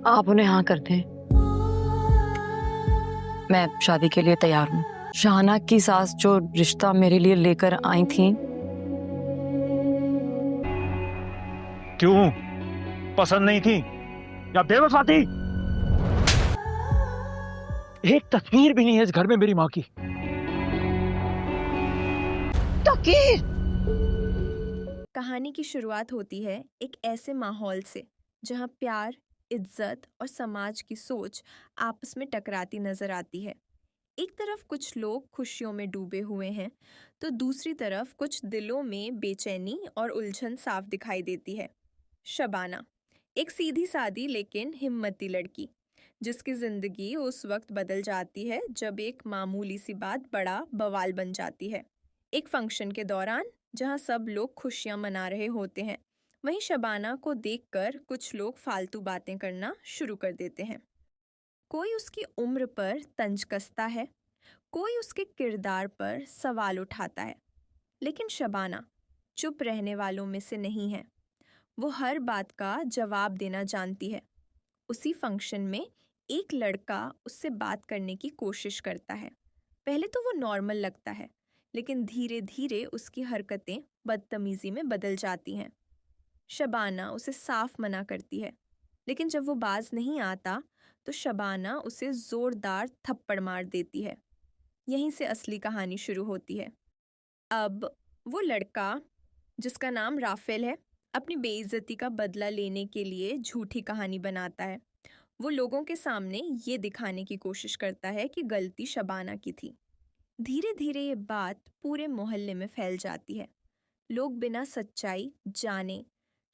आप उन्हें हाँ कर दें। मैं शादी के लिए तैयार हूँ। शाहना की सास जो रिश्ता मेरे लिए लेकर आई थी, क्यों? पसंद नहीं थी या बेवफा थी? एक तस्वीर भी नहीं है इस घर में मेरी माँ की। कहानी की शुरुआत होती है एक ऐसे माहौल से जहां प्यार, इज्जत और समाज की सोच आपस में टकराती नजर आती है। एक तरफ कुछ लोग खुशियों में डूबे हुए हैं, तो दूसरी तरफ कुछ दिलों में बेचैनी और उलझन साफ दिखाई देती है। शबाना, एक सीधी सादी लेकिन हिम्मती लड़की, जिसकी जिंदगी उस वक्त बदल जाती है जब एक मामूली सी बात बड़ा बवाल बन जाती है। एक फंक्शन के दौरान जहां सब लोग खुशियां मना रहे होते हैं, वहीं शबाना को देखकर कुछ लोग फालतू बातें करना शुरू कर देते हैं। कोई उसकी उम्र पर तंज कसता है, कोई उसके किरदार पर सवाल उठाता है, लेकिन शबाना चुप रहने वालों में से नहीं है। वो हर बात का जवाब देना जानती है। उसी फंक्शन में एक लड़का उससे बात करने की कोशिश करता है। पहले तो वो नॉर्मल लगता है, लेकिन धीरे धीरे उसकी हरकतें बदतमीजी में बदल जाती हैं। शबाना उसे साफ मना करती है, लेकिन जब वो बाज नहीं आता तो शबाना उसे जोरदार थप्पड़ मार देती है। यहीं से असली कहानी शुरू होती है। अब वो लड़का, जिसका नाम राफेल है, अपनी बेइज्जती का बदला लेने के लिए झूठी कहानी बनाता है। वो लोगों के सामने ये दिखाने की कोशिश करता है कि गलती शबाना की थी। धीरे धीरे ये बात पूरे मोहल्ले में फैल जाती है। लोग बिना सच्चाई जाने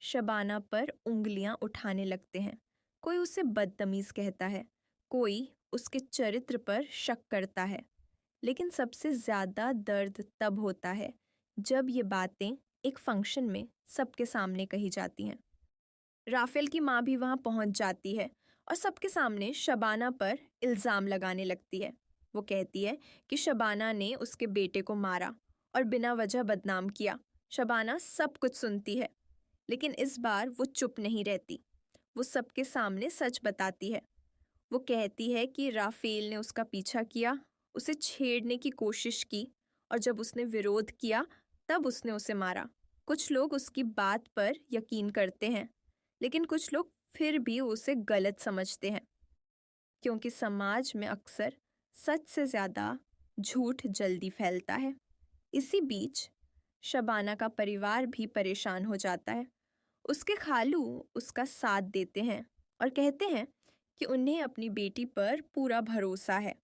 शबाना पर उंगलियां उठाने लगते हैं। कोई उसे बदतमीज कहता है, कोई उसके चरित्र पर शक करता है। लेकिन सबसे ज्यादा दर्द तब होता है जब ये बातें एक फंक्शन में सबके सामने कही जाती हैं। राफेल की माँ भी वहां पहुंच जाती है और सबके सामने शबाना पर इल्जाम लगाने लगती है। वो कहती है कि शबाना ने उसके बेटे को मारा और बिना वजह बदनाम किया। शबाना सब कुछ सुनती है, लेकिन इस बार वो चुप नहीं रहती। वो सबके सामने सच बताती है। वो कहती है कि राफेल ने उसका पीछा किया, उसे छेड़ने की कोशिश की, और जब उसने विरोध किया तब उसने उसे मारा। कुछ लोग उसकी बात पर यकीन करते हैं, लेकिन कुछ लोग फिर भी उसे गलत समझते हैं, क्योंकि समाज में अक्सर सच से ज़्यादा झूठ जल्दी फैलता है। इसी बीच शबाना का परिवार भी परेशान हो जाता है। उसके खालू उसका साथ देते हैं और कहते हैं कि उन्हें अपनी बेटी पर पूरा भरोसा है।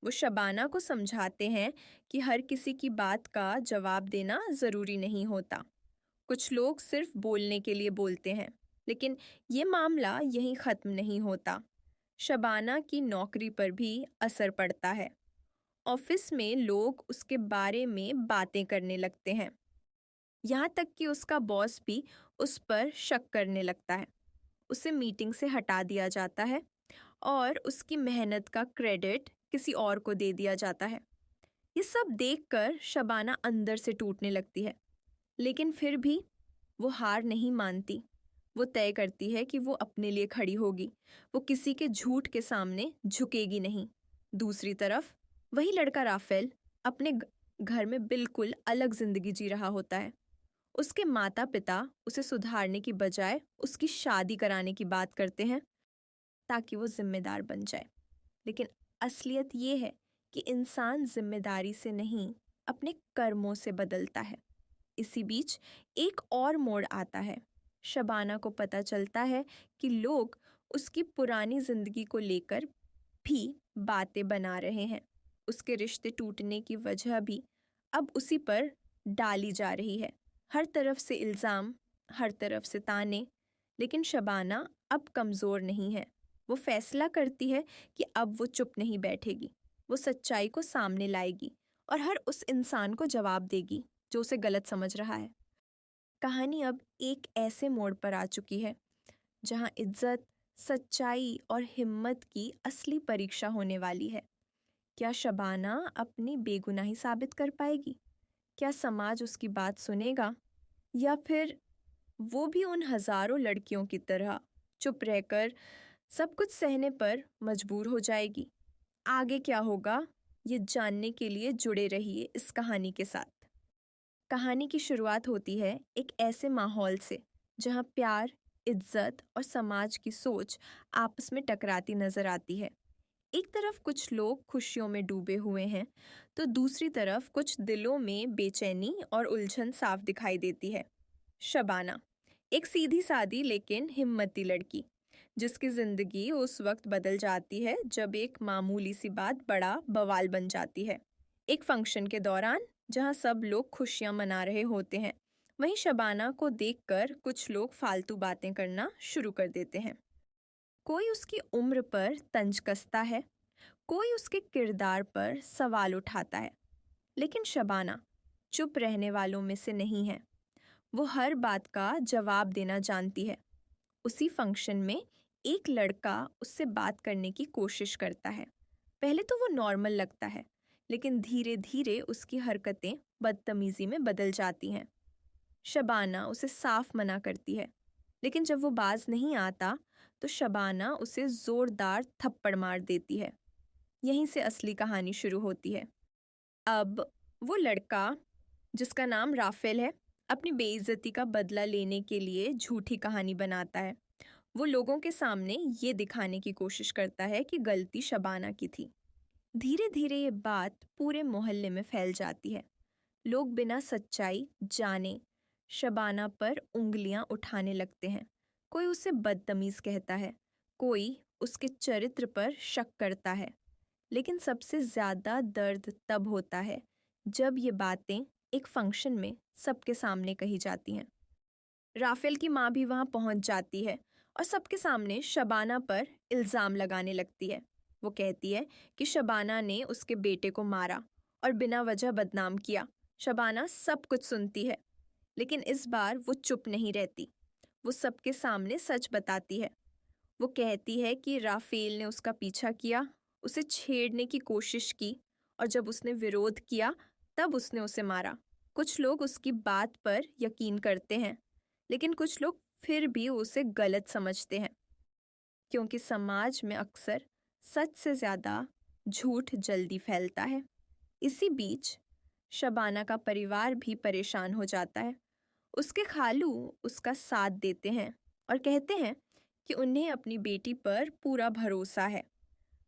वो शबाना को समझाते हैं कि हर किसी की बात का जवाब देना ज़रूरी नहीं होता। कुछ लोग सिर्फ बोलने के लिए बोलते हैं, लेकिन ये मामला यहीं ख़त्म नहीं होता। शबाना की नौकरी पर भी असर पड़ता है। ऑफिस में लोग उसके बारे में बातें करने लगते हैं। यहाँ तक कि उसका बॉस भी उस पर शक करने लगता है। उसे मीटिंग से हटा दिया जाता है और उसकी मेहनत का क्रेडिट किसी और को दे दिया जाता है। ये सब देखकर शबाना अंदर से टूटने लगती है, लेकिन फिर भी वो हार नहीं मानती। वो तय करती है कि वो अपने लिए खड़ी होगी। वो किसी के झूठ के सामने झुकेगी नहीं। दूसरी तरफ वही लड़का राफेल अपने घर में बिल्कुल अलग जिंदगी जी रहा होता है। उसके माता पिता उसे सुधारने की बजाय उसकी शादी कराने की बात करते हैं ताकि वो जिम्मेदार बन जाए। लेकिन असलियत ये है कि इंसान जिम्मेदारी से नहीं, अपने कर्मों से बदलता है। इसी बीच एक और मोड़ आता है। शबाना को पता चलता है कि लोग उसकी पुरानी जिंदगी को लेकर भी बातें बना रहे हैं। उसके रिश्ते टूटने की वजह भी अब उसी पर डाली जा रही है। हर तरफ से इल्ज़ाम, हर तरफ से ताने। लेकिन शबाना अब कमज़ोर नहीं है। वो फैसला करती है कि अब वो चुप नहीं बैठेगी। वो सच्चाई को सामने लाएगी और हर उस इंसान को जवाब देगी जो उसे गलत समझ रहा है। कहानी अब एक ऐसे मोड़ पर आ चुकी है जहां इज्जत, सच्चाई और हिम्मत की असली परीक्षा होने वाली है। क्या शबाना अपनी बेगुनाही साबित कर पाएगी? क्या समाज उसकी बात सुनेगा, या फिर वो भी उन हजारों लड़कियों की तरह चुप रहकर सब कुछ सहने पर मजबूर हो जाएगी। आगे क्या होगा, ये जानने के लिए जुड़े रहिए इस कहानी के साथ। कहानी की शुरुआत होती है एक ऐसे माहौल से जहाँ प्यार, इज्जत और समाज की सोच आपस में टकराती नजर आती है। एक तरफ कुछ लोग खुशियों में डूबे हुए हैं, तो दूसरी तरफ कुछ दिलों में बेचैनी और उलझन साफ दिखाई देती है। शबाना, एक सीधी सादी लेकिन हिम्मती लड़की, जिसकी जिंदगी उस वक्त बदल जाती है जब एक मामूली सी बात बड़ा बवाल बन जाती है। एक फंक्शन के दौरान जहां सब लोग खुशियां मना रहे होते हैं, वहीं शबाना को देखकर कुछ लोग फालतू बातें करना शुरू कर देते हैं। कोई उसकी उम्र पर तंज कसता है, कोई उसके किरदार पर सवाल उठाता है, लेकिन शबाना चुप रहने वालों में से नहीं है। वो हर बात का जवाब देना जानती है। उसी फंक्शन में एक लड़का उससे बात करने की कोशिश करता है। पहले तो वो नॉर्मल लगता है, लेकिन धीरे धीरे उसकी हरकतें बदतमीजी में बदल जाती हैं। शबाना उसे साफ मना करती है, लेकिन जब वो बाज नहीं आता तो शबाना उसे जोरदार थप्पड़ मार देती है। यहीं से असली कहानी शुरू होती है। अब वो लड़का, जिसका नाम राफेल है, अपनी बेइज्जती का बदला लेने के लिए झूठी कहानी बनाता है। वो लोगों के सामने ये दिखाने की कोशिश करता है कि गलती शबाना की थी। धीरे धीरे ये बात पूरे मोहल्ले में फैल जाती है। लोग बिना सच्चाई जाने शबाना पर उंगलियां उठाने लगते हैं। कोई उसे बदतमीज कहता है, कोई उसके चरित्र पर शक करता है। लेकिन सबसे ज्यादा दर्द तब होता है जब ये बातें एक फंक्शन में सबके सामने कही जाती हैं। राफेल की माँ भी वहां पहुंच जाती है और सबके सामने शबाना पर इल्जाम लगाने लगती है। वो कहती है कि शबाना ने उसके बेटे को मारा और बिना वजह बदनाम किया। शबाना सब कुछ सुनती है, लेकिन इस बार वो चुप नहीं रहती। वो सबके सामने सच बताती है। वो कहती है कि राफेल ने उसका पीछा किया, उसे छेड़ने की कोशिश की, और जब उसने विरोध किया तब उसने उसे मारा। कुछ लोग उसकी बात पर यकीन करते हैं, लेकिन कुछ लोग फिर भी उसे गलत समझते हैं, क्योंकि समाज में अक्सर सच से ज़्यादा झूठ जल्दी फैलता है। इसी बीच शबाना का परिवार भी परेशान हो जाता है। उसके खालू उसका साथ देते हैं और कहते हैं कि उन्हें अपनी बेटी पर पूरा भरोसा है।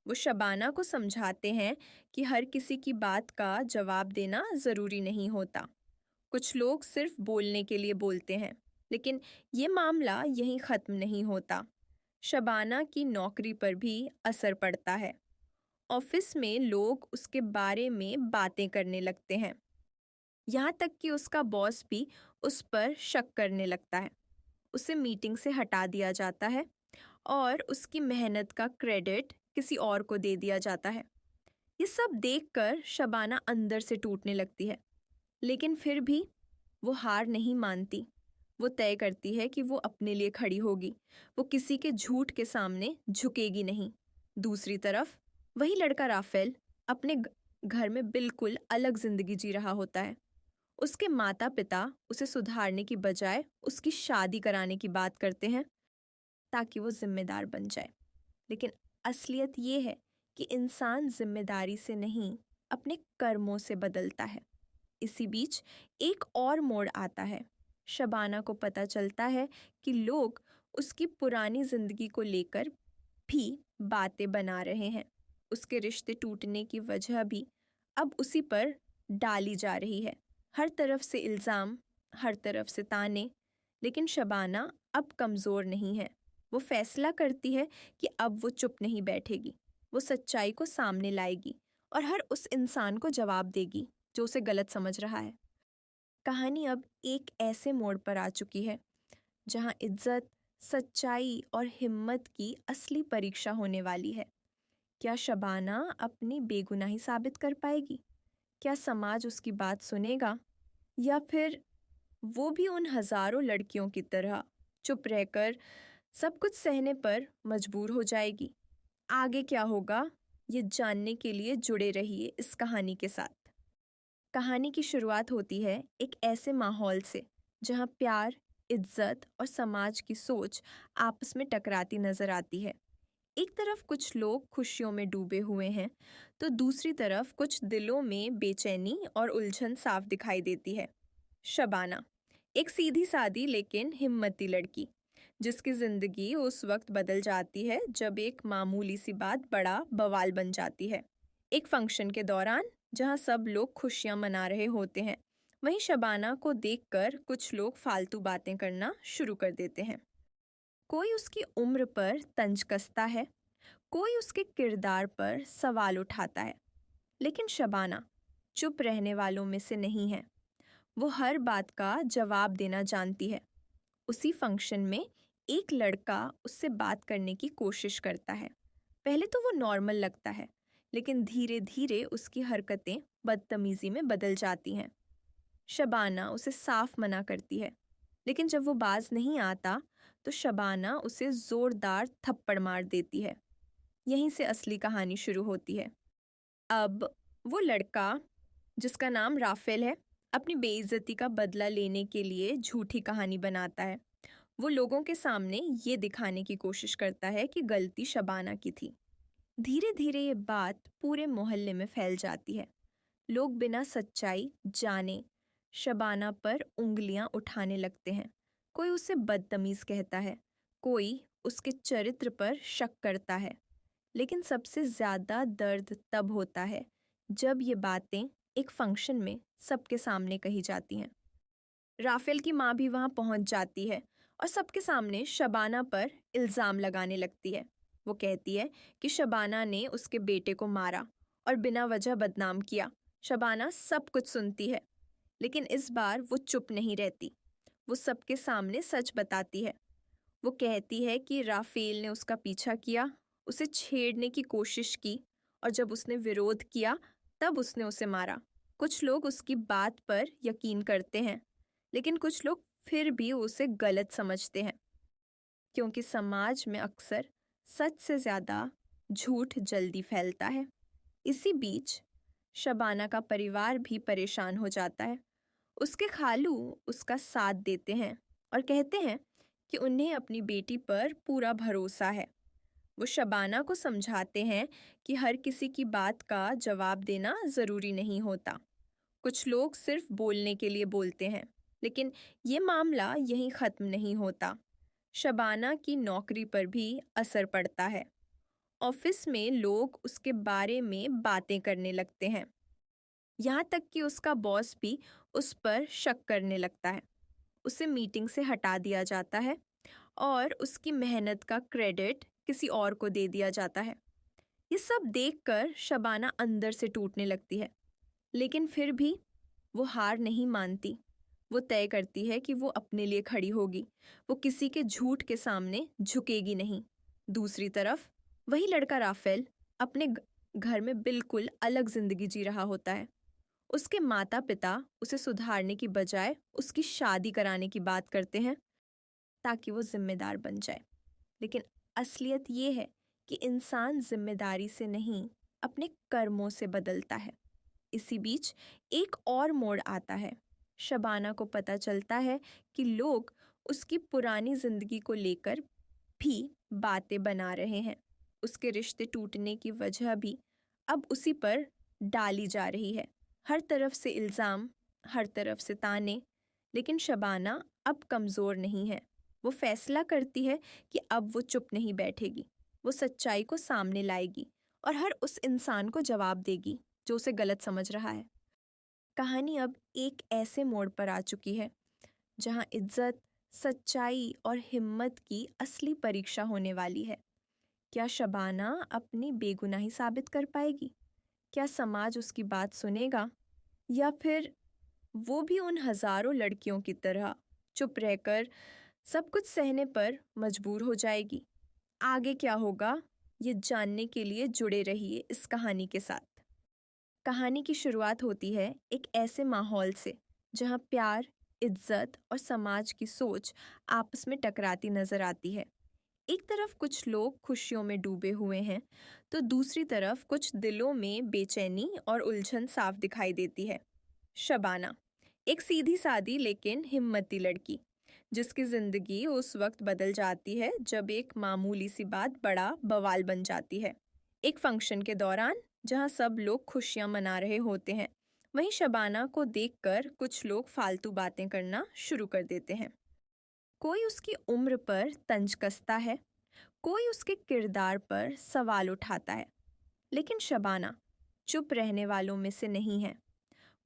वो शबाना को समझाते हैं कि हर किसी की बात का जवाब देना ज़रूरी नहीं होता। कुछ लोग सिर्फ बोलने के लिए बोलते हैं, लेकिन ये मामला यहीं ख़त्म नहीं होता। शबाना की नौकरी पर भी असर पड़ता है। ऑफिस में लोग उसके बारे में बातें करने लगते हैं। यहाँ तक कि उसका बॉस भी उस पर शक करने लगता है। उसे मीटिंग से हटा दिया जाता है और उसकी मेहनत का क्रेडिट किसी और को दे दिया जाता है। ये सब देखकर शबाना अंदर से टूटने लगती है, लेकिन फिर भी वो हार नहीं मानती। वो तय करती है कि वो अपने लिए खड़ी होगी। वो किसी के झूठ के सामने झुकेगी नहीं। दूसरी तरफ वही लड़का राफेल अपने घर में बिल्कुल अलग जिंदगी जी रहा होता है। उसके माता पिता उसे सुधारने की बजाय उसकी शादी कराने की बात करते हैं ताकि वो जिम्मेदार बन जाए। लेकिन असलियत ये है कि इंसान जिम्मेदारी से नहीं, अपने कर्मों से बदलता है। इसी बीच एक और मोड़ आता है। शबाना को पता चलता है कि लोग उसकी पुरानी जिंदगी को लेकर भी बातें बना रहे हैं। उसके रिश्ते टूटने की वजह भी अब उसी पर डाली जा रही है। हर तरफ से इल्ज़ाम, हर तरफ से ताने। लेकिन शबाना अब कमज़ोर नहीं है। वो फैसला करती है कि अब वो चुप नहीं बैठेगी। वो सच्चाई को सामने लाएगी और हर उस इंसान को जवाब देगी जो उसे गलत समझ रहा है। कहानी अब एक ऐसे मोड़ पर आ चुकी है जहां इज्जत, सच्चाई और हिम्मत की असली परीक्षा होने वाली है। क्या शबाना अपनी बेगुनाही साबित कर पाएगी? क्या समाज उसकी बात सुनेगा, या फिर वो भी उन हजारों लड़कियों की तरह चुप रहकर सब कुछ सहने पर मजबूर हो जाएगी? आगे क्या होगा, ये जानने के लिए जुड़े रहिए इस कहानी के साथ। कहानी की शुरुआत होती है एक ऐसे माहौल से जहां प्यार, इज्जत और समाज की सोच आपस में टकराती नजर आती है। एक तरफ कुछ लोग खुशियों में डूबे हुए हैं तो दूसरी तरफ कुछ दिलों में बेचैनी और उलझन साफ दिखाई देती है। शबाना, एक सीधी सादी लेकिन हिम्मती लड़की, जिसकी जिंदगी उस वक्त बदल जाती है जब एक मामूली सी बात बड़ा बवाल बन जाती है। एक फंक्शन के दौरान जहां सब लोग खुशियां मना रहे होते हैं, वहीं शबाना को देखकर कुछ लोग फालतू बातें करना शुरू कर देते हैं। कोई उसकी उम्र पर तंज कसता है, कोई उसके किरदार पर सवाल उठाता है, लेकिन शबाना चुप रहने वालों में से नहीं है। वो हर बात का जवाब देना जानती है। उसी फंक्शन में एक लड़का उससे बात करने की कोशिश करता है। पहले तो वो नॉर्मल लगता है, लेकिन धीरे धीरे उसकी हरकतें बदतमीजी में बदल जाती हैं। शबाना उसे साफ मना करती है, लेकिन जब वो बाज नहीं आता तो शबाना उसे जोरदार थप्पड़ मार देती है। यहीं से असली कहानी शुरू होती है। अब वो लड़का, जिसका नाम राफेल है, अपनी बेइज्जती का बदला लेने के लिए झूठी कहानी बनाता है। वो लोगों के सामने ये दिखाने की कोशिश करता है कि गलती शबाना की थी। धीरे धीरे ये बात पूरे मोहल्ले में फैल जाती है। लोग बिना सच्चाई जाने शबाना पर उंगलियां उठाने लगते हैं। कोई उसे बदतमीज कहता है, कोई उसके चरित्र पर शक करता है। लेकिन सबसे ज़्यादा दर्द तब होता है जब ये बातें एक फंक्शन में सबके सामने कही जाती हैं। राफेल की माँ भी वहाँ पहुँच जाती है और सबके सामने शबाना पर इल्ज़ाम लगाने लगती है। वो कहती है कि शबाना ने उसके बेटे को मारा और बिना वजह बदनाम किया। शबाना सब कुछ सुनती है, लेकिन इस बार वो चुप नहीं रहती। वो सबके सामने सच बताती है। वो कहती है कि राफेल ने उसका पीछा किया, उसे छेड़ने की कोशिश की, और जब उसने विरोध किया तब उसने उसे मारा। कुछ लोग उसकी बात पर यकीन करते हैं, लेकिन कुछ लोग फिर भी उसे गलत समझते हैं, क्योंकि समाज में अक्सर सच से ज़्यादा झूठ जल्दी फैलता है। इसी बीच शबाना का परिवार भी परेशान हो जाता है। उसके खालू उसका साथ देते हैं और कहते हैं कि उन्हें अपनी बेटी पर पूरा भरोसा है। वो शबाना को समझाते हैं कि हर किसी की बात का जवाब देना ज़रूरी नहीं होता। कुछ लोग सिर्फ बोलने के लिए बोलते हैं, लेकिन ये मामला यहीं ख़त्म नहीं होता। शबाना की नौकरी पर भी असर पड़ता है। ऑफिस में लोग उसके बारे में बातें करने लगते हैं। यहाँ तक कि उसका बॉस भी उस पर शक करने लगता है। उसे मीटिंग से हटा दिया जाता है और उसकी मेहनत का क्रेडिट किसी और को दे दिया जाता है। ये सब देखकर शबाना अंदर से टूटने लगती है, लेकिन फिर भी वो हार नहीं मानती। वो तय करती है कि वो अपने लिए खड़ी होगी। वो किसी के झूठ के सामने झुकेगी नहीं। दूसरी तरफ वही लड़का राफेल अपने घर में बिल्कुल अलग जिंदगी जी रहा होता है। उसके माता पिता उसे सुधारने की बजाय उसकी शादी कराने की बात करते हैं ताकि वो जिम्मेदार बन जाए। लेकिन असलियत ये है कि इंसान जिम्मेदारी से नहीं, अपने कर्मों से बदलता है। इसी बीच एक और मोड़ आता है। शबाना को पता चलता है कि लोग उसकी पुरानी जिंदगी को लेकर भी बातें बना रहे हैं। उसके रिश्ते टूटने की वजह भी अब उसी पर डाली जा रही है। हर तरफ से इल्ज़ाम, हर तरफ से ताने। लेकिन शबाना अब कमज़ोर नहीं है। वो फैसला करती है कि अब वो चुप नहीं बैठेगी। वो सच्चाई को सामने लाएगी और हर उस इंसान को जवाब देगी जो उसे गलत समझ रहा है। कहानी अब एक ऐसे मोड़ पर आ चुकी है जहां इज्जत, सच्चाई और हिम्मत की असली परीक्षा होने वाली है। क्या शबाना अपनी बेगुनाही साबित कर पाएगी? क्या समाज उसकी बात सुनेगा, या फिर वो भी उन हजारों लड़कियों की तरह चुप रहकर सब कुछ सहने पर मजबूर हो जाएगी? आगे क्या होगा, ये जानने के लिए जुड़े रहिए इस कहानी के साथ। कहानी की शुरुआत होती है एक ऐसे माहौल से जहां प्यार, इज्जत और समाज की सोच आपस में टकराती नजर आती है। एक तरफ कुछ लोग खुशियों में डूबे हुए हैं, तो दूसरी तरफ कुछ दिलों में बेचैनी और उलझन साफ दिखाई देती है। शबाना, एक सीधी सादी लेकिन हिम्मती लड़की, जिसकी ज़िंदगी उस वक्त बदल जाती है जब एक मामूली सी बात बड़ा बवाल बन जाती है। एक फंक्शन के दौरान जहां सब लोग खुशियां मना रहे होते हैं, वहीं शबाना को देखकर कुछ लोग फालतू बातें करना शुरू कर देते हैं। कोई उसकी उम्र पर तंज कसता है, कोई उसके किरदार पर सवाल उठाता है, लेकिन शबाना चुप रहने वालों में से नहीं है।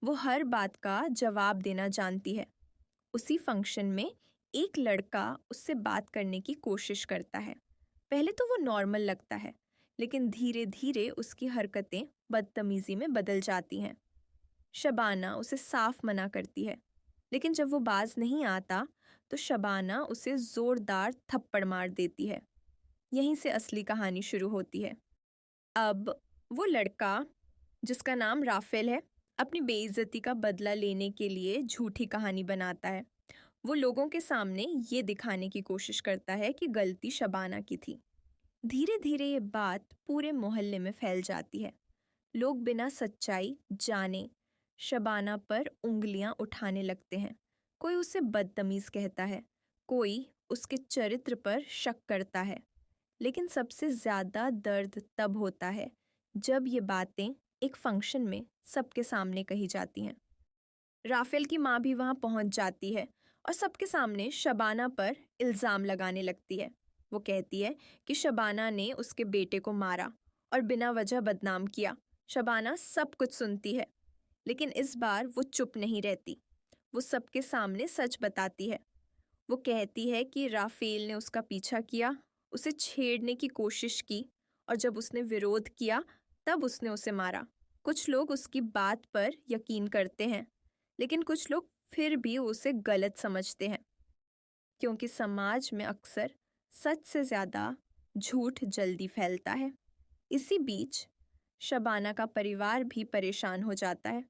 वो हर बात का जवाब देना जानती है। उसी फंक्शन में एक लड़का उससे बात करने की कोशिश करता है। पहले तो वो नॉर्मल लगता है, लेकिन धीरे धीरे उसकी हरकतें बदतमीजी में बदल जाती हैं। शबाना उसे साफ मना करती है, लेकिन जब वो बाज नहीं आता तो शबाना उसे जोरदार थप्पड़ मार देती है। यहीं से असली कहानी शुरू होती है। अब वो लड़का, जिसका नाम राफेल है, अपनी बेइज्जती का बदला लेने के लिए झूठी कहानी बनाता है। वो लोगों के सामने ये दिखाने की कोशिश करता है कि गलती शबाना की थी। धीरे धीरे ये बात पूरे मोहल्ले में फैल जाती है। लोग बिना सच्चाई जाने शबाना पर उंगलियां उठाने लगते हैं। कोई उसे बदतमीज कहता है, कोई उसके चरित्र पर शक करता है। लेकिन सबसे ज़्यादा दर्द तब होता है जब ये बातें एक फंक्शन में सबके सामने कही जाती हैं। राफेल की माँ भी वहाँ पहुँच जाती है और सबके सामने शबाना पर इल्ज़ाम लगाने लगती है। वो कहती है कि शबाना ने उसके बेटे को मारा और बिना वजह बदनाम किया। शबाना सब कुछ सुनती है, लेकिन इस बार वो चुप नहीं रहती। वो सबके सामने सच बताती है। वो कहती है कि राफेल ने उसका पीछा किया, उसे छेड़ने की कोशिश की, और जब उसने विरोध किया तब उसने उसे मारा। कुछ लोग उसकी बात पर यकीन करते हैं, लेकिन कुछ लोग फिर भी उसे गलत समझते हैं, क्योंकि समाज में अक्सर सच से ज़्यादा झूठ जल्दी फैलता है। इसी बीच शबाना का परिवार भी परेशान हो जाता है।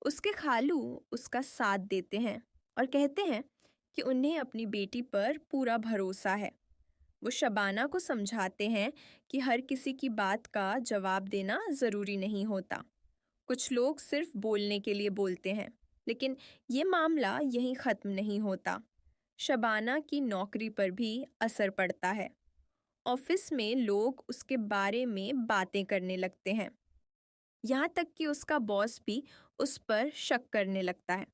उसके खालू उसका साथ देते हैं और कहते हैं कि उन्हें अपनी बेटी पर पूरा भरोसा है। वो शबाना को समझाते हैं कि हर किसी की बात का जवाब देना ज़रूरी नहीं होता। कुछ लोग सिर्फ बोलने के लिए बोलते हैं, लेकिन ये मामला यहीं ख़त्म नहीं होता। शबाना की नौकरी पर भी असर पड़ता है। ऑफिस में लोग उसके बारे में बातें करने लगते हैं। यहाँ तक कि उसका बॉस भी उस पर शक करने लगता है।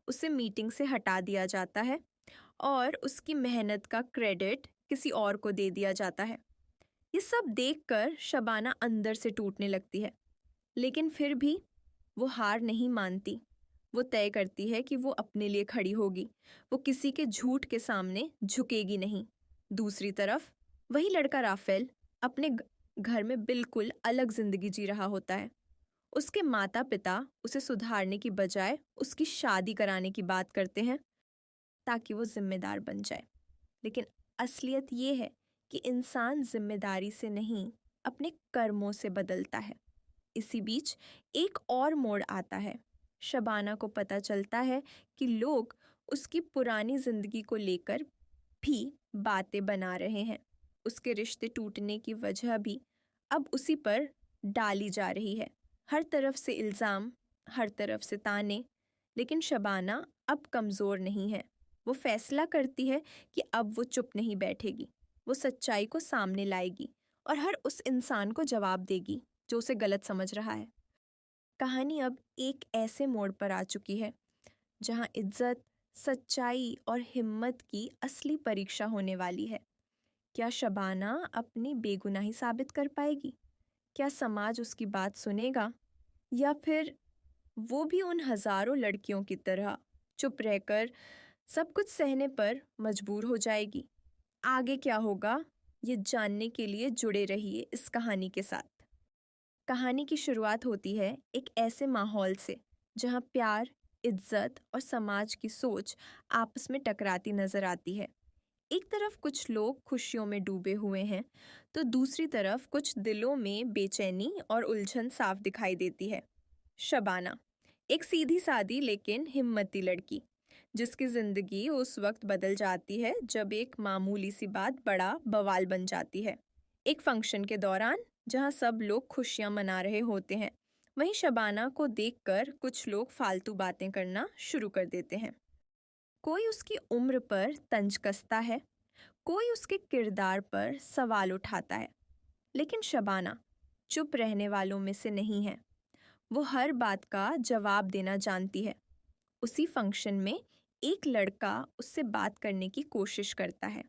उसे मीटिंग से हटा दिया जाता है और उसकी मेहनत का क्रेडिट किसी और को दे दिया जाता है। ये सब देखकर शबाना अंदर से टूटने लगती है, लेकिन फिर भी वो हार नहीं मानती। वो तय करती है कि वो अपने लिए खड़ी होगी। वो किसी के झूठ के सामने झुकेगी नहीं। दूसरी तरफ वही लड़का राफेल अपने घर में बिल्कुल अलग जिंदगी जी रहा होता है। उसके माता पिता उसे सुधारने की बजाय उसकी शादी कराने की बात करते हैं ताकि वो जिम्मेदार बन जाए। लेकिन असलियत ये है कि इंसान जिम्मेदारी से नहीं, अपने कर्मों से बदलता है। इसी बीच एक और मोड़ आता है। शबाना को पता चलता है कि लोग उसकी पुरानी जिंदगी को लेकर भी बातें बना रहे हैं। उसके रिश्ते टूटने की वजह भी अब उसी पर डाली जा रही है। हर तरफ से इल्ज़ाम, हर तरफ से ताने। लेकिन शबाना अब कमज़ोर नहीं है। वो फैसला करती है कि अब वो चुप नहीं बैठेगी। वो सच्चाई को सामने लाएगी और हर उस इंसान को जवाब देगी जो उसे गलत समझ रहा है। कहानी अब एक ऐसे मोड़ पर आ चुकी है जहां इज्जत, सच्चाई और हिम्मत की असली परीक्षा होने वाली है। क्या शबाना अपनी बेगुनाही साबित कर पाएगी? क्या समाज उसकी बात सुनेगा, या फिर वो भी उन हजारों लड़कियों की तरह चुप रहकर सब कुछ सहने पर मजबूर हो जाएगी? आगे क्या होगा, ये जानने के लिए जुड़े रहिए इस कहानी के साथ। कहानी की शुरुआत होती है एक ऐसे माहौल से जहां प्यार, इज्जत और समाज की सोच आपस में टकराती नजर आती है। एक तरफ कुछ लोग खुशियों में डूबे हुए हैं, तो दूसरी तरफ कुछ दिलों में बेचैनी और उलझन साफ दिखाई देती है। शबाना एक सीधी सादी लेकिन हिम्मती लड़की, जिसकी जिंदगी उस वक्त बदल जाती है जब एक मामूली सी बात बड़ा बवाल बन जाती है। एक फंक्शन के दौरान जहां सब लोग खुशियां मना रहे होते हैं, वहीं शबाना को देखकर कुछ लोग फालतू बातें करना शुरू कर देते हैं। कोई उसकी उम्र पर तंज कसता है, कोई उसके किरदार पर सवाल उठाता है, लेकिन शबाना चुप रहने वालों में से नहीं है। वो हर बात का जवाब देना जानती है। उसी फंक्शन में एक लड़का उससे बात करने की कोशिश करता है।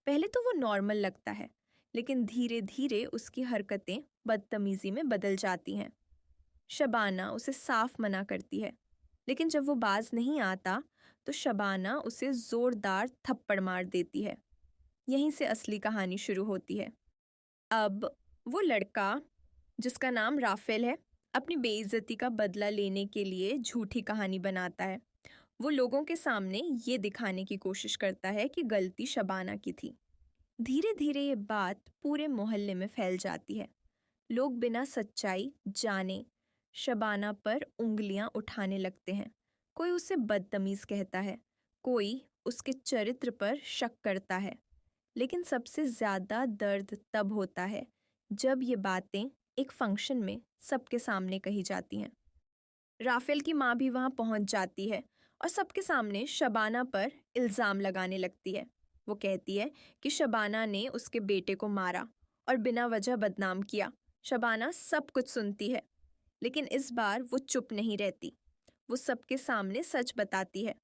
पहले तो वो नॉर्मल लगता है, लेकिन धीरे धीरे उसकी हरकतें बदतमीजी में बदल जाती हैं। शबाना उसे साफ मना करती है, लेकिन जब वो बाज नहीं आता तो शबाना उसे जोरदार थप्पड़ मार देती है। यहीं से असली कहानी शुरू होती है। अब वो लड़का, जिसका नाम राफेल है, अपनी बेइज्जती का बदला लेने के लिए झूठी कहानी बनाता है। वो लोगों के सामने ये दिखाने की कोशिश करता है कि गलती शबाना की थी। धीरे धीरे ये बात पूरे मोहल्ले में फैल जाती है। लोग बिना सच्चाई जाने शबाना पर उंगलियां उठाने लगते हैं। कोई उसे बदतमीज कहता है, कोई उसके चरित्र पर शक करता है। लेकिन सबसे ज़्यादा दर्द तब होता है जब ये बातें एक फंक्शन में सबके सामने कही जाती हैं। राफेल की माँ भी वहाँ पहुँच जाती है और सबके सामने शबाना पर इल्ज़ाम लगाने लगती है। वो कहती है कि शबाना ने उसके बेटे को मारा और बिना वजह बदनाम किया। शबाना सब कुछ सुनती है, लेकिन इस बार वो चुप नहीं रहती। वो सबके सामने सच बताती है।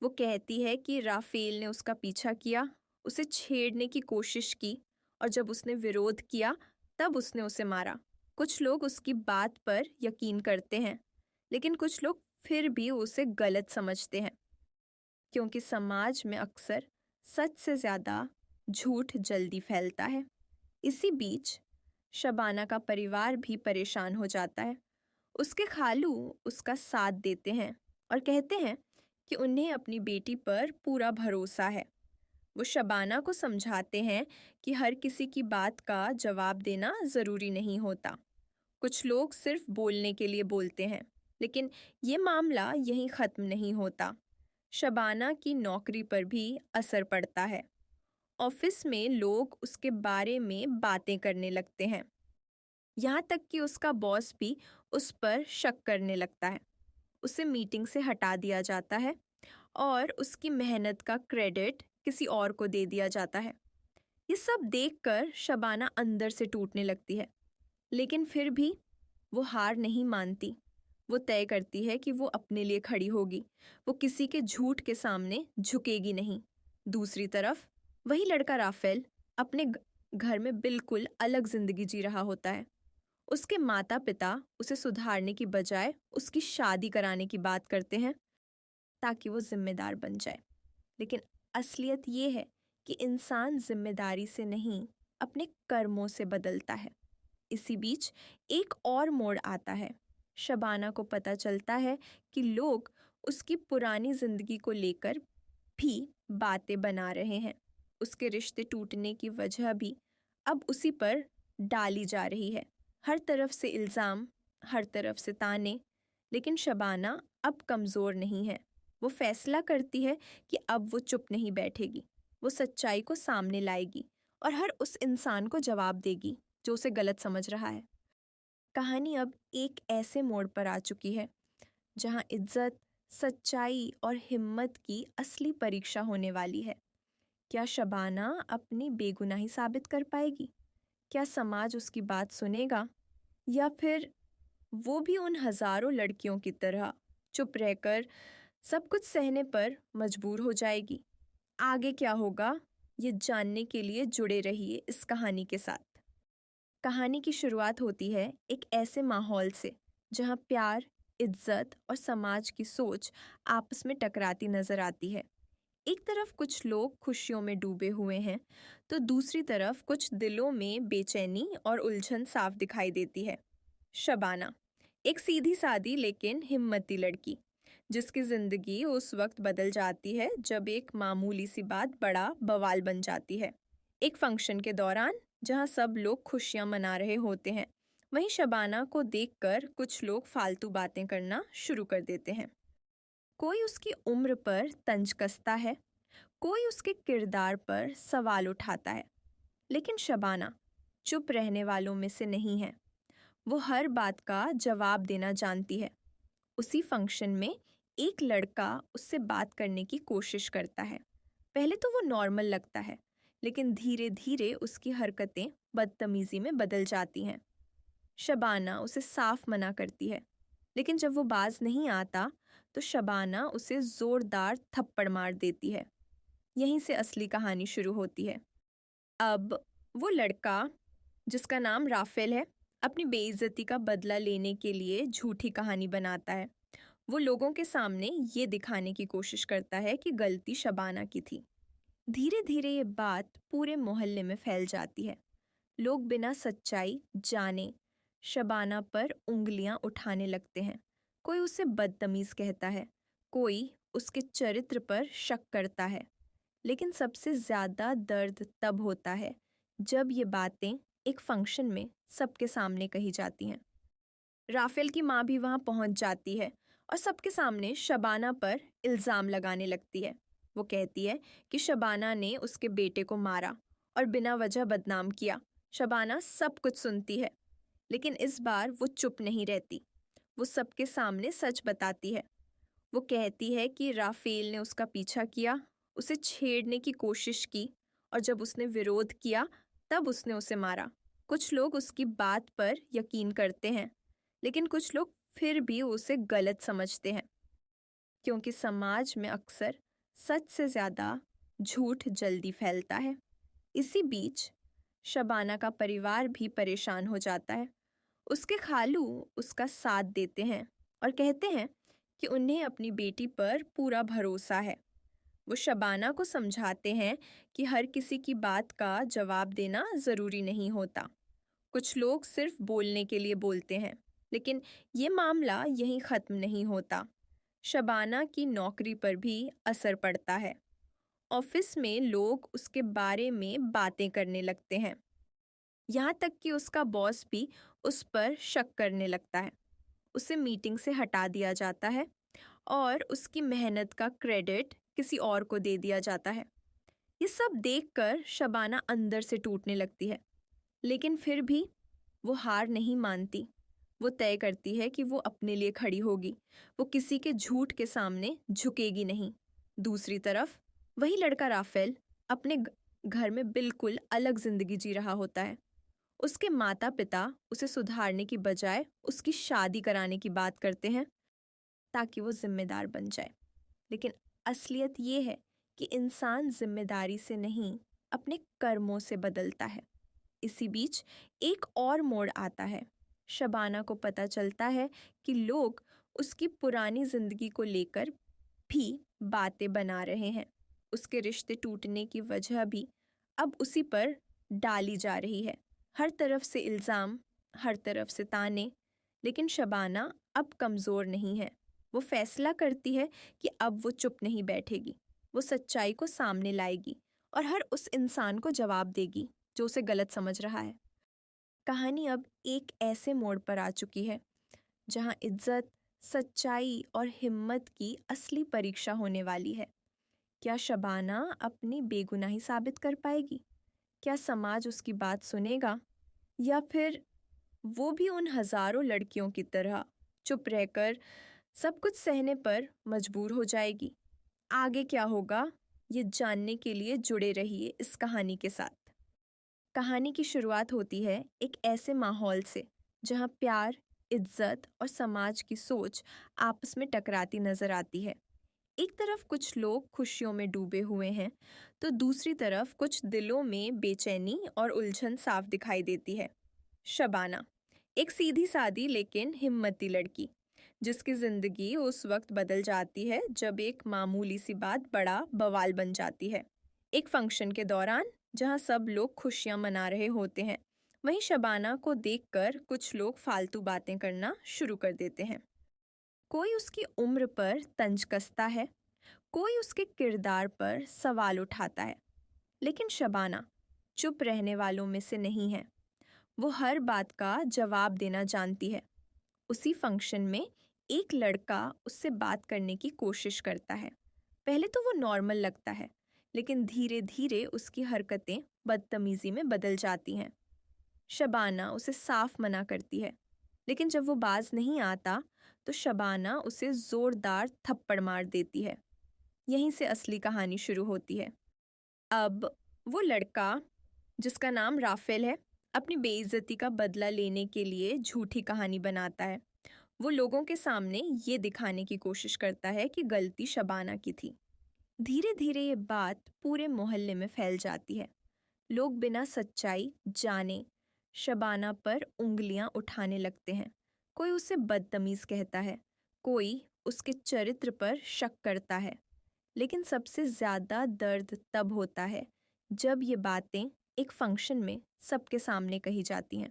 वो कहती है कि राफेल ने उसका पीछा किया, उसे छेड़ने की कोशिश की, और जब उसने विरोध किया तब उसने उसे मारा। कुछ लोग उसकी बात पर यकीन करते हैं, लेकिन कुछ लोग फिर भी उसे गलत समझते हैं, क्योंकि समाज में अक्सर सच से ज़्यादा झूठ जल्दी फैलता है। इसी बीच शबाना का परिवार भी परेशान हो जाता है। उसके खालू उसका साथ देते हैं और कहते हैं कि उन्हें अपनी बेटी पर पूरा भरोसा है। वो शबाना को समझाते हैं कि हर किसी की बात का जवाब देना ज़रूरी नहीं होता। कुछ लोग सिर्फ बोलने के लिए बोलते हैं, लेकिन ये मामला यहीं ख़त्म नहीं होता। शबाना की नौकरी पर भी असर पड़ता है। ऑफिस में लोग उसके बारे में बातें करने लगते हैं। यहाँ तक कि उसका बॉस भी उस पर शक करने लगता है। उसे मीटिंग से हटा दिया जाता है और उसकी मेहनत का क्रेडिट किसी और को दे दिया जाता है। ये सब देखकर शबाना अंदर से टूटने लगती है, लेकिन फिर भी वो हार नहीं मानती। वो तय करती है कि वो अपने लिए खड़ी होगी। वो किसी के झूठ के सामने झुकेगी नहीं। दूसरी तरफ वही लड़का राफेल अपने घर में बिल्कुल अलग जिंदगी जी रहा होता है। उसके माता पिता उसे सुधारने की बजाय उसकी शादी कराने की बात करते हैं ताकि वो जिम्मेदार बन जाए। लेकिन असलियत ये है कि इंसान जिम्मेदारी से नहीं, अपने कर्मों से बदलता है। इसी बीच एक और मोड़ आता है। शबाना को पता चलता है कि लोग उसकी पुरानी जिंदगी को लेकर भी बातें बना रहे हैं। उसके रिश्ते टूटने की वजह भी अब उसी पर डाली जा रही है। हर तरफ से इल्ज़ाम, हर तरफ से ताने। लेकिन शबाना अब कमज़ोर नहीं है। वो फैसला करती है कि अब वो चुप नहीं बैठेगी। वो सच्चाई को सामने लाएगी और हर उस इंसान को जवाब देगी जो उसे गलत समझ रहा है। कहानी अब एक ऐसे मोड़ पर आ चुकी है जहां इज्जत, सच्चाई और हिम्मत की असली परीक्षा होने वाली है। क्या शबाना अपनी बेगुनाही साबित कर पाएगी? क्या समाज उसकी बात सुनेगा, या फिर वो भी उन हजारों लड़कियों की तरह चुप रहकर सब कुछ सहने पर मजबूर हो जाएगी? आगे क्या होगा, ये जानने के लिए जुड़े रहिए इस कहानी के साथ। कहानी की शुरुआत होती है एक ऐसे माहौल से जहां प्यार, इज्जत और समाज की सोच आपस में टकराती नजर आती है। एक तरफ कुछ लोग खुशियों में डूबे हुए हैं, तो दूसरी तरफ कुछ दिलों में बेचैनी और उलझन साफ दिखाई देती है। शबाना एक सीधी सादी लेकिन हिम्मती लड़की, जिसकी जिंदगी उस वक्त बदल जाती है जब एक मामूली सी बात बड़ा बवाल बन जाती है। एक फंक्शन के दौरान जहां सब लोग खुशियां मना रहे होते हैं, वहीं शबाना को देखकर कुछ लोग फालतू बातें करना शुरू कर देते हैं। कोई उसकी उम्र पर तंज कसता है, कोई उसके किरदार पर सवाल उठाता है, लेकिन शबाना चुप रहने वालों में से नहीं है। वो हर बात का जवाब देना जानती है। उसी फंक्शन में एक लड़का उससे बात करने की कोशिश करता है। पहले तो वो नॉर्मल लगता है, लेकिन धीरे धीरे उसकी हरकतें बदतमीजी में बदल जाती हैं। शबाना उसे साफ मना करती है, लेकिन जब वो बाज नहीं आता तो शबाना उसे जोरदार थप्पड़ मार देती है। यहीं से असली कहानी शुरू होती है। अब वो लड़का, जिसका नाम राफेल है, अपनी बेइज्जती का बदला लेने के लिए झूठी कहानी बनाता है। वो लोगों के सामने ये दिखाने की कोशिश करता है कि गलती शबाना की थी। धीरे धीरे ये बात पूरे मोहल्ले में फैल जाती है। लोग बिना सच्चाई जाने शबाना पर उंगलियां उठाने लगते हैं। कोई उसे बदतमीज कहता है, कोई उसके चरित्र पर शक करता है। लेकिन सबसे ज्यादा दर्द तब होता है जब ये बातें एक फंक्शन में सबके सामने कही जाती हैं। राफेल की माँ भी वहां पहुंच जाती है और सबके सामने शबाना पर इल्जाम लगाने लगती है। वो कहती है कि शबाना ने उसके बेटे को मारा और बिना वजह बदनाम किया। शबाना सब कुछ सुनती है, लेकिन इस बार वो चुप नहीं रहती। वो सबके सामने सच बताती है। वो कहती है कि राफेल ने उसका पीछा किया, उसे छेड़ने की कोशिश की, और जब उसने विरोध किया तब उसने उसे मारा। कुछ लोग उसकी बात पर यकीन करते हैं, लेकिन कुछ लोग फिर भी उसे गलत समझते हैं, क्योंकि समाज में अक्सर सच से ज़्यादा झूठ जल्दी फैलता है। इसी बीच शबाना का परिवार भी परेशान हो जाता है। उसके खालू उसका साथ देते हैं और कहते हैं कि उन्हें अपनी बेटी पर पूरा भरोसा है। वो शबाना को समझाते हैं कि हर किसी की बात का जवाब देना ज़रूरी नहीं होता। कुछ लोग सिर्फ बोलने के लिए बोलते हैं, लेकिन ये मामला यहीं ख़त्म नहीं होता। शबाना की नौकरी पर भी असर पड़ता है। ऑफिस में लोग उसके बारे में बातें करने लगते हैं। यहाँ तक कि उसका बॉस भी उस पर शक करने लगता है। उसे मीटिंग से हटा दिया जाता है और उसकी मेहनत का क्रेडिट किसी और को दे दिया जाता है। ये सब देखकर शबाना अंदर से टूटने लगती है, लेकिन फिर भी वो हार नहीं मानती। वो तय करती है कि वो अपने लिए खड़ी होगी। वो किसी के झूठ के सामने झुकेगी नहीं। दूसरी तरफ वही लड़का राफेल अपने घर में बिल्कुल अलग जिंदगी जी रहा होता है। उसके माता पिता उसे सुधारने की बजाय उसकी शादी कराने की बात करते हैं ताकि वो जिम्मेदार बन जाए। लेकिन असलियत ये है कि इंसान जिम्मेदारी से नहीं, अपने कर्मों से बदलता है। इसी बीच एक और मोड़ आता है। शबाना को पता चलता है कि लोग उसकी पुरानी जिंदगी को लेकर भी बातें बना रहे हैं। उसके रिश्ते टूटने की वजह भी अब उसी पर डाली जा रही है। हर तरफ से इल्ज़ाम, हर तरफ से ताने। लेकिन शबाना अब कमज़ोर नहीं है। वो फैसला करती है कि अब वो चुप नहीं बैठेगी। वो सच्चाई को सामने लाएगी और हर उस इंसान को जवाब देगी जो उसे गलत समझ रहा है। कहानी अब एक ऐसे मोड़ पर आ चुकी है जहां इज्जत, सच्चाई और हिम्मत की असली परीक्षा होने वाली है। क्या शबाना अपनी बेगुनाही साबित कर पाएगी? क्या समाज उसकी बात सुनेगा, या फिर वो भी उन हजारों लड़कियों की तरह चुप रहकर सब कुछ सहने पर मजबूर हो जाएगी? आगे क्या होगा, ये जानने के लिए जुड़े रहिए इस कहानी के साथ। कहानी की शुरुआत होती है एक ऐसे माहौल से जहां प्यार, इज्जत और समाज की सोच आपस में टकराती नजर आती है। एक तरफ कुछ लोग खुशियों में डूबे हुए हैं, तो दूसरी तरफ कुछ दिलों में बेचैनी और उलझन साफ दिखाई देती है। शबाना, एक सीधी सादी लेकिन हिम्मती लड़की, जिसकी जिंदगी उस वक्त बदल जाती है जब एक मामूली सी बात बड़ा बवाल बन जाती है। एक फंक्शन के दौरान जहां सब लोग खुशियां मना रहे होते हैं, वहीं शबाना को देखकर कुछ लोग फालतू बातें करना शुरू कर देते हैं। कोई उसकी उम्र पर तंज कसता है, कोई उसके किरदार पर सवाल उठाता है, लेकिन शबाना चुप रहने वालों में से नहीं है। वो हर बात का जवाब देना जानती है। उसी फंक्शन में एक लड़का उससे बात करने की कोशिश करता है। पहले तो वो नॉर्मल लगता है, लेकिन धीरे धीरे उसकी हरकतें बदतमीजी में बदल जाती हैं। शबाना उसे साफ मना करती है, लेकिन जब वो बाज नहीं आता तो शबाना उसे जोरदार थप्पड़ मार देती है। यहीं से असली कहानी शुरू होती है। अब वो लड़का जिसका नाम राफेल है अपनी बेइज्जती का बदला लेने के लिए झूठी कहानी बनाता है। वो लोगों के सामने ये दिखाने की कोशिश करता है कि गलती शबाना की थी। धीरे धीरे ये बात पूरे मोहल्ले में फैल जाती है। लोग बिना सच्चाई जाने शबाना पर उंगलियां उठाने लगते हैं। कोई उसे बदतमीज कहता है, कोई उसके चरित्र पर शक करता है। लेकिन सबसे ज्यादा दर्द तब होता है जब ये बातें एक फंक्शन में सबके सामने कही जाती हैं।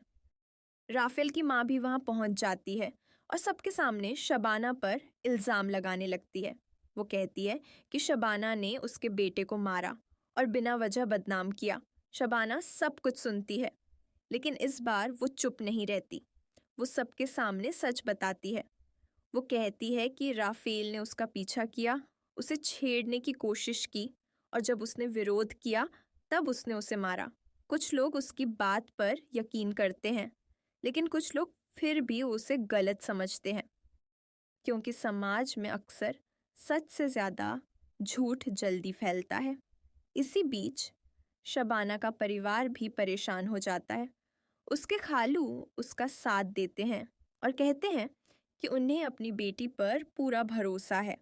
राफेल की माँ भी वहां पहुंच जाती है और सबके सामने शबाना पर इल्जाम लगाने लगती है। वो कहती है कि शबाना ने उसके बेटे को मारा और बिना वजह बदनाम किया। शबाना सब कुछ सुनती है, लेकिन इस बार वो चुप नहीं रहती। वो सबके सामने सच बताती है। वो कहती है कि राफेल ने उसका पीछा किया, उसे छेड़ने की कोशिश की और जब उसने विरोध किया तब उसने उसे मारा। कुछ लोग उसकी बात पर यकीन करते हैं, लेकिन कुछ लोग फिर भी उसे गलत समझते हैं, क्योंकि समाज में अक्सर सच से ज़्यादा झूठ जल्दी फैलता है। इसी बीच शबाना का परिवार भी परेशान हो जाता है। उसके खालू उसका साथ देते हैं और कहते हैं कि उन्हें अपनी बेटी पर पूरा भरोसा है।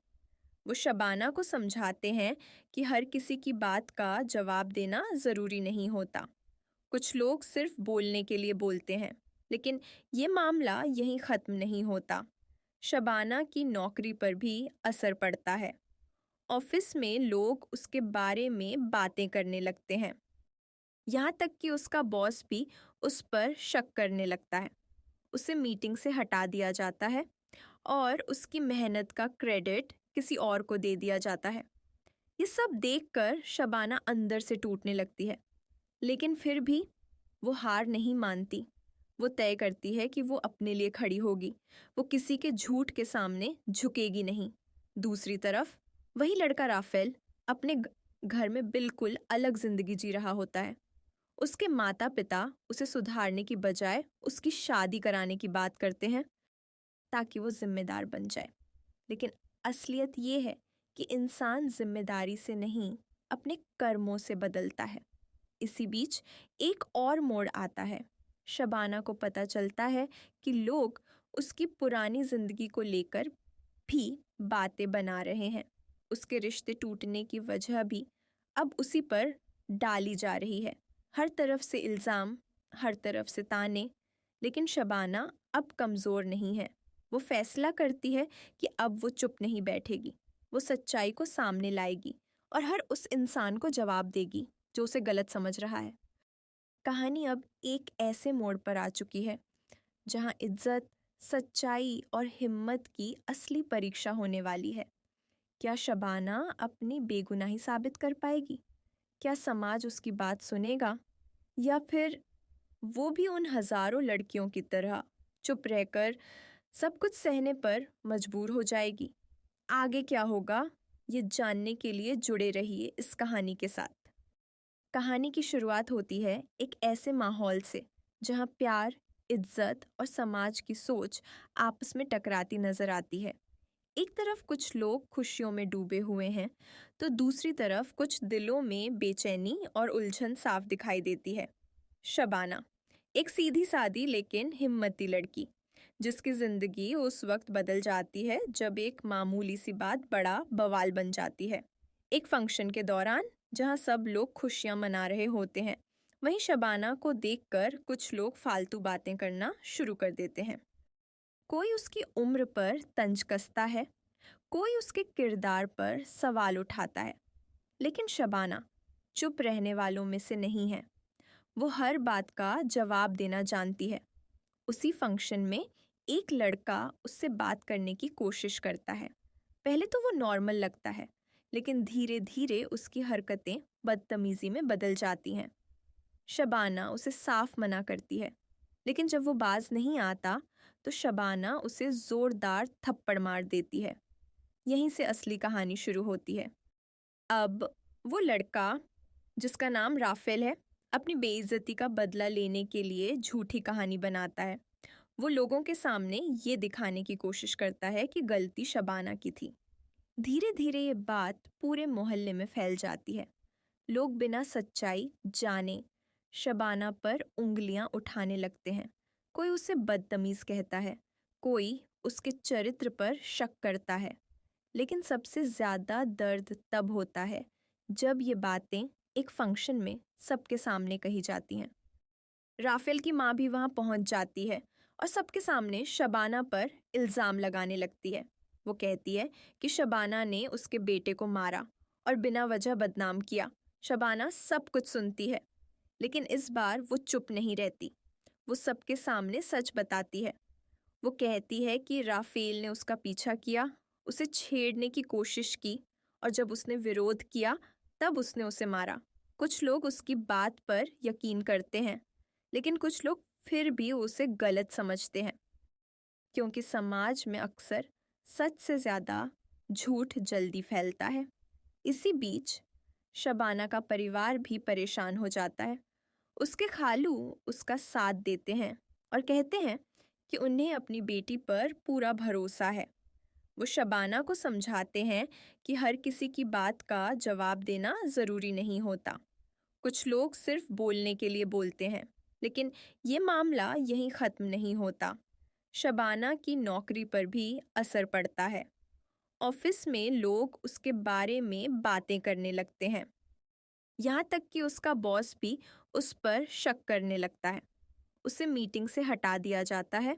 वो शबाना को समझाते हैं कि हर किसी की बात का जवाब देना ज़रूरी नहीं होता। कुछ लोग सिर्फ बोलने के लिए बोलते हैं, लेकिन ये मामला यहीं ख़त्म नहीं होता। शबाना की नौकरी पर भी असर पड़ता है। ऑफिस में लोग उसके बारे में बातें करने लगते हैं। यहाँ तक कि उसका बॉस भी उस पर शक करने लगता है। उसे मीटिंग से हटा दिया जाता है और उसकी मेहनत का क्रेडिट किसी और को दे दिया जाता है। ये सब देखकर शबाना अंदर से टूटने लगती है, लेकिन फिर भी वो हार नहीं मानती। वो तय करती है कि वो अपने लिए खड़ी होगी। वो किसी के झूठ के सामने झुकेगी नहीं। दूसरी तरफ वही लड़का राफेल अपने घर में बिल्कुल अलग जिंदगी जी रहा होता है। उसके माता पिता उसे सुधारने की बजाय उसकी शादी कराने की बात करते हैं ताकि वो जिम्मेदार बन जाए। लेकिन असलियत ये है कि इंसान जिम्मेदारी से नहीं, अपने कर्मों से बदलता है। इसी बीच एक और मोड़ आता है। शबाना को पता चलता है कि लोग उसकी पुरानी जिंदगी को लेकर भी बातें बना रहे हैं। उसके रिश्ते टूटने की वजह भी अब उसी पर डाली जा रही है। हर तरफ से इल्ज़ाम, हर तरफ से ताने। लेकिन शबाना अब कमज़ोर नहीं है। वो फैसला करती है कि अब वो चुप नहीं बैठेगी। वो सच्चाई को सामने लाएगी और हर उस इंसान को जवाब देगी जो उसे गलत समझ रहा है। कहानी अब एक ऐसे मोड़ पर आ चुकी है जहां इज्जत, सच्चाई और हिम्मत की असली परीक्षा होने वाली है। क्या शबाना अपनी बेगुनाही साबित कर पाएगी? क्या समाज उसकी बात सुनेगा, या फिर वो भी उन हजारों लड़कियों की तरह चुप रहकर सब कुछ सहने पर मजबूर हो जाएगी? आगे क्या होगा, ये जानने के लिए जुड़े रहिए इस कहानी के साथ। कहानी की शुरुआत होती है एक ऐसे माहौल से जहां प्यार, इज्जत और समाज की सोच आपस में टकराती नजर आती है। एक तरफ कुछ लोग खुशियों में डूबे हुए हैं, तो दूसरी तरफ कुछ दिलों में बेचैनी और उलझन साफ दिखाई देती है। शबाना एक सीधी सादी लेकिन हिम्मती लड़की, जिसकी जिंदगी उस वक्त बदल जाती है जब एक मामूली सी बात बड़ा बवाल बन जाती है। एक फंक्शन के दौरान जहां सब लोग खुशियां मना रहे होते हैं, वहीं शबाना को देखकर कुछ लोग फालतू बातें करना शुरू कर देते हैं। कोई उसकी उम्र पर तंज कसता है, कोई उसके किरदार पर सवाल उठाता है, लेकिन शबाना चुप रहने वालों में से नहीं है। वो हर बात का जवाब देना जानती है। उसी फंक्शन में एक लड़का उससे बात करने की कोशिश करता है। पहले तो वो नॉर्मल लगता है, लेकिन धीरे धीरे उसकी हरकतें बदतमीजी में बदल जाती हैं। शबाना उसे साफ मना करती है, लेकिन जब वो बाज नहीं आता तो शबाना उसे जोरदार थप्पड़ मार देती है। यहीं से असली कहानी शुरू होती है। अब वो लड़का जिसका नाम राफेल है अपनी बेइज्जती का बदला लेने के लिए झूठी कहानी बनाता है। वो लोगों के सामने ये दिखाने की कोशिश करता है कि गलती शबाना की थी। धीरे धीरे ये बात पूरे मोहल्ले में फैल जाती है। लोग बिना सच्चाई जाने शबाना पर उंगलियां उठाने लगते हैं। कोई उसे बदतमीज कहता है, कोई उसके चरित्र पर शक करता है। लेकिन सबसे ज्यादा दर्द तब होता है जब ये बातें एक फंक्शन में सबके सामने कही जाती हैं। राफेल की माँ भी वहां पहुंच जाती है और सबके सामने शबाना पर इल्जाम लगाने लगती है। वो कहती है कि शबाना ने उसके बेटे को मारा और बिना वजह बदनाम किया। शबाना सब कुछ सुनती है, लेकिन इस बार वो चुप नहीं रहती। वो सबके सामने सच बताती है। वो कहती है कि राफेल ने उसका पीछा किया, उसे छेड़ने की कोशिश की और जब उसने विरोध किया तब उसने उसे मारा। कुछ लोग उसकी बात पर यकीन करते हैं, लेकिन कुछ लोग फिर भी उसे गलत समझते हैं, क्योंकि समाज में अक्सर सच से ज़्यादा झूठ जल्दी फैलता है। इसी बीच शबाना का परिवार भी परेशान हो जाता है। उसके खालू उसका साथ देते हैं और कहते हैं कि उन्हें अपनी बेटी पर पूरा भरोसा है। वो शबाना को समझाते हैं कि हर किसी की बात का जवाब देना ज़रूरी नहीं होता। कुछ लोग सिर्फ बोलने के लिए बोलते हैं, लेकिन ये मामला यहीं ख़त्म नहीं होता। शबाना की नौकरी पर भी असर पड़ता है। ऑफिस में लोग उसके बारे में बातें करने लगते हैं। यहाँ तक कि उसका बॉस भी उस पर शक करने लगता है। उसे मीटिंग से हटा दिया जाता है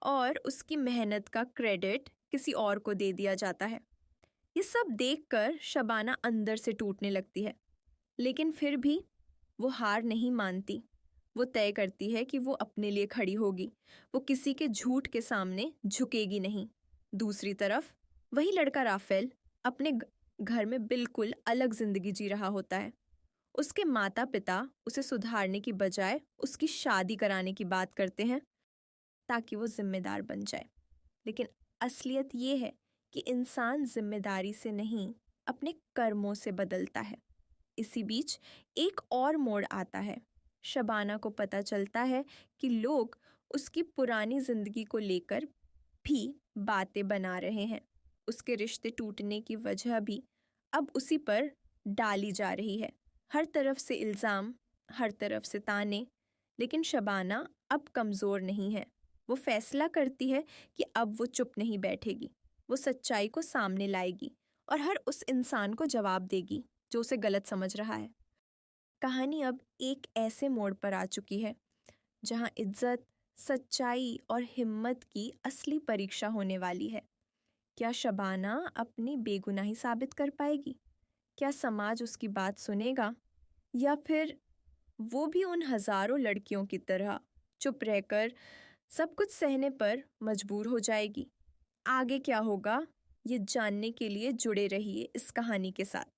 और उसकी मेहनत का क्रेडिट किसी और को दे दिया जाता है। ये सब देखकर शबाना अंदर से टूटने लगती है, लेकिन फिर भी वो हार नहीं मानती। वो तय करती है कि वो अपने लिए खड़ी होगी। वो किसी के झूठ के सामने झुकेगी नहीं। दूसरी तरफ वही लड़का राफेल अपने घर में बिल्कुल अलग जिंदगी जी रहा होता है। उसके माता पिता उसे सुधारने की बजाय उसकी शादी कराने की बात करते हैं ताकि वो जिम्मेदार बन जाए। लेकिन असलियत ये है कि इंसान जिम्मेदारी से नहीं, अपने कर्मों से बदलता है। इसी बीच एक और मोड़ आता है। शबाना को पता चलता है कि लोग उसकी पुरानी जिंदगी को लेकर भी बातें बना रहे हैं। उसके रिश्ते टूटने की वजह भी अब उसी पर डाली जा रही है। हर तरफ से इल्ज़ाम, हर तरफ से ताने। लेकिन शबाना अब कमज़ोर नहीं है। वो फैसला करती है कि अब वो चुप नहीं बैठेगी। वो सच्चाई को सामने लाएगी और हर उस इंसान को जवाब देगी जो उसे गलत समझ रहा है। कहानी अब एक ऐसे मोड़ पर आ चुकी है जहां इज्जत, सच्चाई और हिम्मत की असली परीक्षा होने वाली है। क्या शबाना अपनी बेगुनाही साबित कर पाएगी? क्या समाज उसकी बात सुनेगा, या फिर वो भी उन हजारों लड़कियों की तरह चुप रहकर सब कुछ सहने पर मजबूर हो जाएगी? आगे क्या होगा, ये जानने के लिए जुड़े रहिए इस कहानी के साथ।